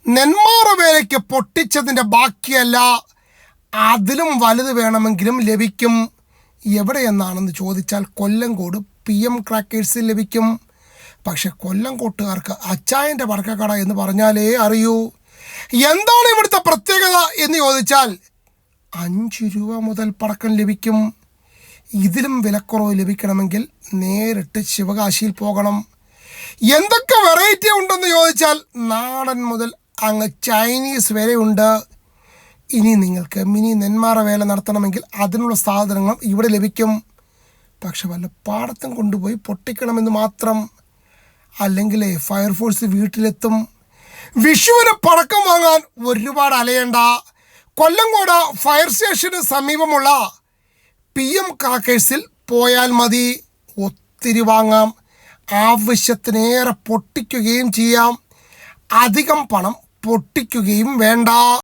നെന്മാറ വേലയ്ക്ക് പൊട്ടിച്ചതിൻ്റെ ബാക്കിയല്ല, അതിലും വലുത് വേണമെങ്കിലും ലഭിക്കും. എവിടെയെന്നാണെന്ന് ചോദിച്ചാൽ കൊല്ലങ്കോട് PM ക്രാക്കേഴ്സിൽ ലഭിക്കും. പക്ഷെ കൊല്ലംകോട്ടുകാർക്ക് അച്ചായൻ്റെ പടക്കക്കട എന്ന് പറഞ്ഞാലേ അറിയൂ. എന്താണ് ഇവിടുത്തെ പ്രത്യേകത എന്ന് ചോദിച്ചാൽ 5 രൂപ മുതൽ പടക്കം ലഭിക്കും. ഇതിലും വിലക്കുറവ് ലഭിക്കണമെങ്കിൽ നേരിട്ട് ശിവകാശിയിൽ പോകണം. എന്തൊക്കെ വെറൈറ്റി ഉണ്ടെന്ന് ചോദിച്ചാൽ നാടൻ മുതൽ അങ്ങ് ചൈനീസ് വരെ ഉണ്ട്. ഇനി നിങ്ങൾക്ക് മിനി നെന്മാറ വേല നടത്തണമെങ്കിൽ അതിനുള്ള സാധനങ്ങൾ ഇവിടെ ലഭിക്കും. പക്ഷെ വല്ല പാടത്തും കൊണ്ടുപോയി പൊട്ടിക്കണമെന്ന് മാത്രം. അല്ലെങ്കിൽ ഫയർഫോഴ്സ് വീട്ടിലെത്തും. വിഷുവിന് പടക്കം വാങ്ങാൻ ഒരുപാട് അലയണ്ട. കൊല്ലങ്കോട് ഫയർ സ്റ്റേഷന് സമീപമുള്ള PM ക്രാക്കേഴ്സിൽ പോയാൽ മതി. ഒത്തിരി വാങ്ങാം, ആവശ്യത്തിനേറെ പൊട്ടിക്കുകയും ചെയ്യാം. അധികം പണം പൊട്ടിക്കുകയും വേണ്ട.